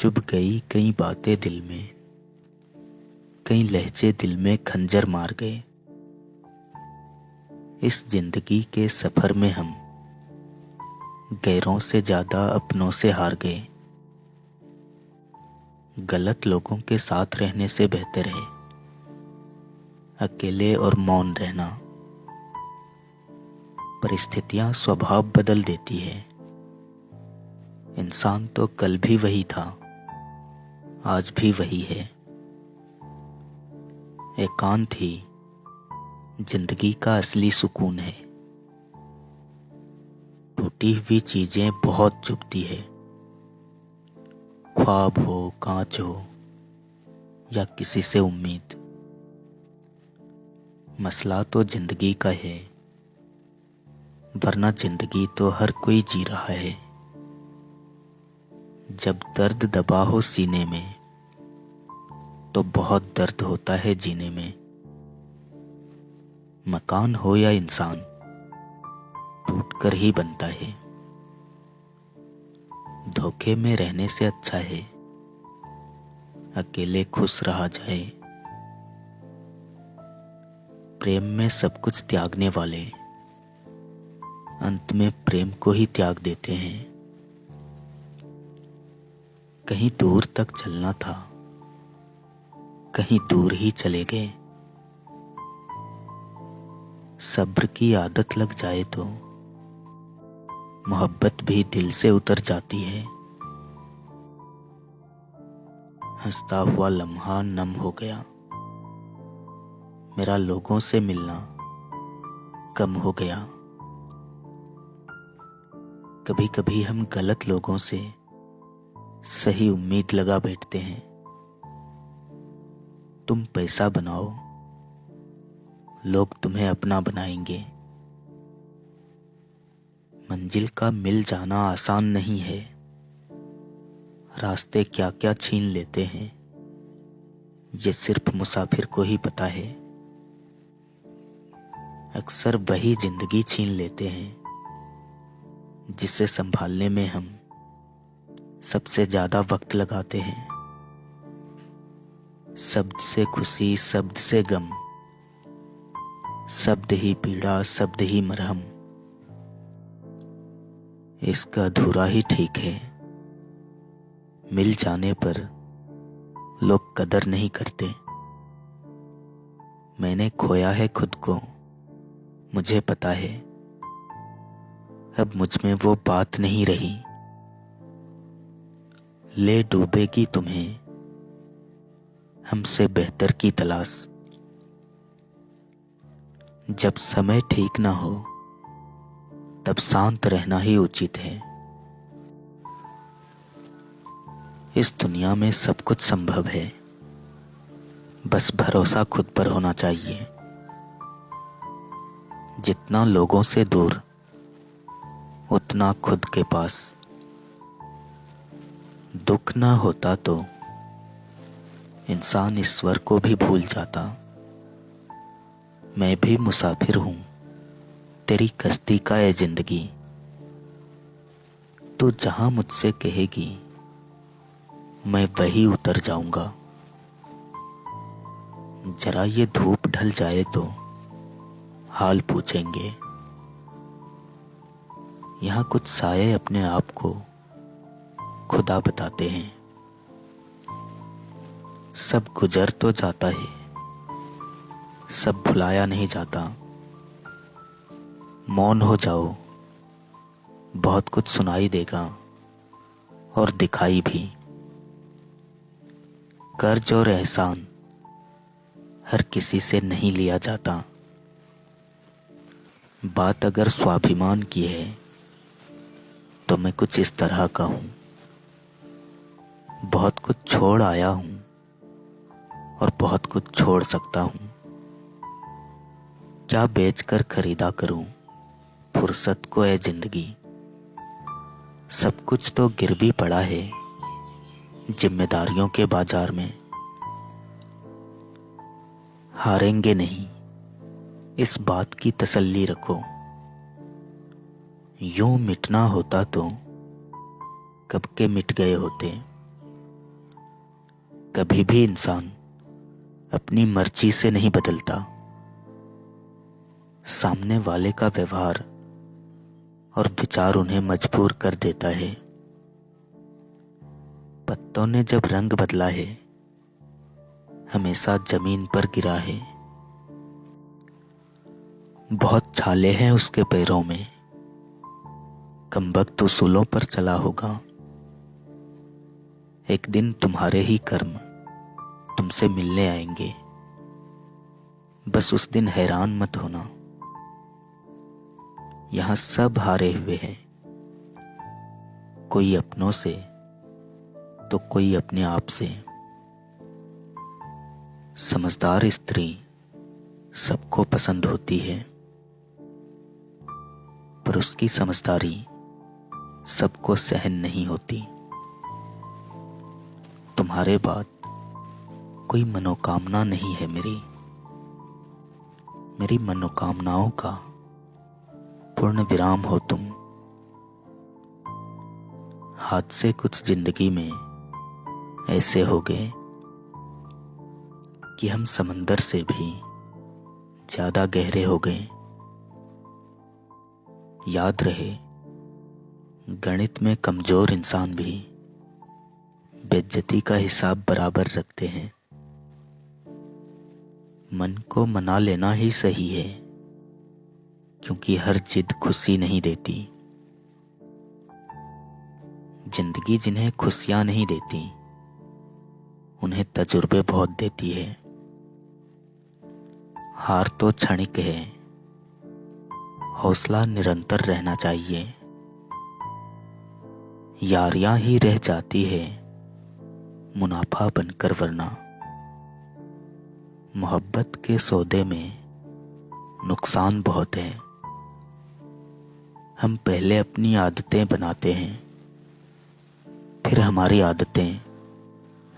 चुभ गई कई बातें दिल में, कई लहजे दिल में खंजर मार गए। इस जिंदगी के सफर में हम गैरों से ज्यादा अपनों से हार गए। गलत लोगों के साथ रहने से बेहतर है अकेले और मौन रहना। परिस्थितियां स्वभाव बदल देती है। इंसान तो कल भी वही था, आज भी वही है। एकांत ही जिंदगी का असली सुकून है। टूटी हुई चीजें बहुत चुभती है। ख्वाब हो, कांच हो या किसी से उम्मीद, मसला तो जिंदगी का है, वरना जिंदगी तो हर कोई जी रहा है। जब दर्द दबा हो सीने में तो बहुत दर्द होता है जीने में। मकान हो या इंसान, टूट कर ही बनता है। धोखे में रहने से अच्छा है अकेले खुश रहा जाए। प्रेम में सब कुछ त्यागने वाले अंत में प्रेम को ही त्याग देते हैं। कहीं दूर तक चलना था, कहीं दूर ही चले गए। सब्र की आदत लग जाए तो मोहब्बत भी दिल से उतर जाती है। हंसता हुआ लम्हा नम हो गया, मेरा लोगों से मिलना कम हो गया। कभी कभी हम गलत लोगों से सही उम्मीद लगा बैठते हैं। तुम पैसा बनाओ, लोग तुम्हें अपना बनाएंगे। मंजिल का मिल जाना आसान नहीं है। रास्ते क्या क्या छीन लेते हैं, ये सिर्फ मुसाफिर को ही पता है। अक्सर वही जिंदगी छीन लेते हैं जिसे संभालने में हम सबसे ज्यादा वक्त लगाते हैं। शब्द से खुशी, शब्द से गम, शब्द ही पीड़ा, शब्द ही मरहम। इसका अधूरा ही ठीक है। मिल जाने पर लोग कदर नहीं करते। मैंने खोया है खुद को, मुझे पता है। अब मुझ में वो बात नहीं रही। ले डूबेगी तुम्हें हमसे बेहतर की तलाश। जब समय ठीक ना हो तब शांत रहना ही उचित है। इस दुनिया में सब कुछ संभव है, बस भरोसा खुद पर होना चाहिए। जितना लोगों से दूर उतना खुद के पास। दुख ना होता तो इंसान ईश्वर को भी भूल जाता। मैं भी मुसाफिर हूं तेरी कश्ती का है जिंदगी। तो जहां मुझसे कहेगी मैं वही उतर जाऊंगा। जरा ये धूप ढल जाए तो हाल पूछेंगे। यहां कुछ साये अपने आप को खुदा बताते हैं। सब गुजर तो जाता है, सब भुलाया नहीं जाता। मौन हो जाओ, बहुत कुछ सुनाई देगा और दिखाई भी। कर्ज और एहसान हर किसी से नहीं लिया जाता। बात अगर स्वाभिमान की है तो मैं कुछ इस तरह का हूं। बहुत कुछ छोड़ आया हूं और बहुत कुछ छोड़ सकता हूं। क्या बेचकर खरीदा करूं फुर्सत को है जिंदगी। सब कुछ तो गिर भी पड़ा है जिम्मेदारियों के बाजार में। हारेंगे नहीं, इस बात की तसल्ली रखो। यूं मिटना होता तो कब के मिट गए होते। कभी भी इंसान अपनी मर्जी से नहीं बदलता। सामने वाले का व्यवहार और विचार उन्हें मजबूर कर देता है। पत्तों ने जब रंग बदला है, हमेशा जमीन पर गिरा है। बहुत छाले हैं उसके पैरों में, कमबख्त उसूलों पर चला होगा। एक दिन तुम्हारे ही कर्म तुमसे मिलने आएंगे, बस उस दिन हैरान मत होना। यहां सब हारे हुए हैं, कोई अपनों से तो कोई अपने आप से। समझदार स्त्री सबको पसंद होती है, पर उसकी समझदारी सबको सहन नहीं होती। तुम्हारे बाद कोई मनोकामना नहीं है मेरी मनोकामनाओं का पूर्ण विराम हो तुम। हाथ से कुछ जिंदगी में ऐसे हो गए कि हम समंदर से भी ज्यादा गहरे हो गए। याद रहे, गणित में कमजोर इंसान भी बेइज्जती का हिसाब बराबर रखते हैं। मन को मना लेना ही सही है, क्योंकि हर जिद खुशी नहीं देती। जिंदगी जिन्हें खुशियां नहीं देती, उन्हें तजुर्बे बहुत देती है। हार तो क्षणिक है, हौसला निरंतर रहना चाहिए। यारियां ही रह जाती है मुनाफा बनकर, वरना मोहब्बत के सौदे में नुकसान बहुत है। हम पहले अपनी आदतें बनाते हैं, फिर हमारी आदतें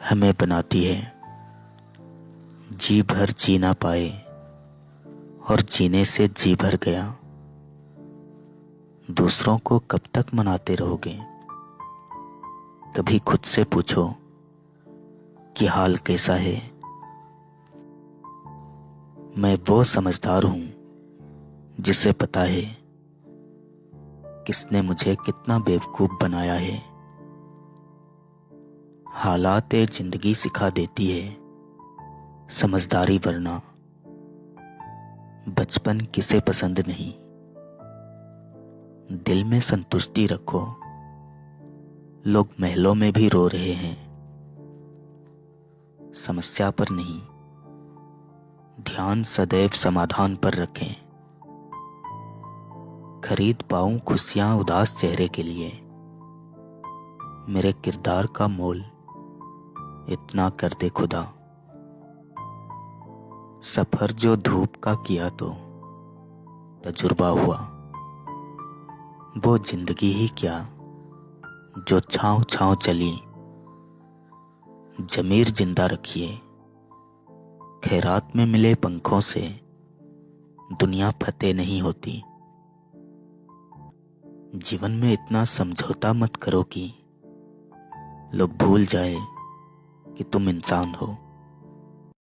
हमें बनाती है। जी भर जी ना पाए और जीने से जी भर गया। दूसरों को कब तक मनाते रहोगे? कभी खुद से पूछो कि हाल कैसा है। मैं वो समझदार हूं जिसे पता है किसने मुझे कितना बेवकूफ बनाया है। हालात जिंदगी सिखा देती है समझदारी, वरना बचपन किसे पसंद नहीं। दिल में संतुष्टि रखो, लोग महलों में भी रो रहे हैं। समस्या पर नहीं, ध्यान सदैव समाधान पर रखें। खरीद पाऊं खुशियां उदास चेहरे के लिए, मेरे किरदार का मोल इतना कर दे खुदा। सफर जो धूप का किया तो तजुर्बा हुआ, वो जिंदगी ही क्या जो छांव छांव चली। जमीर जिंदा रखिए, खैरात में मिले पंखों से दुनिया फतेह नहीं होती। जीवन में इतना समझौता मत करो कि लोग भूल जाए कि तुम इंसान हो।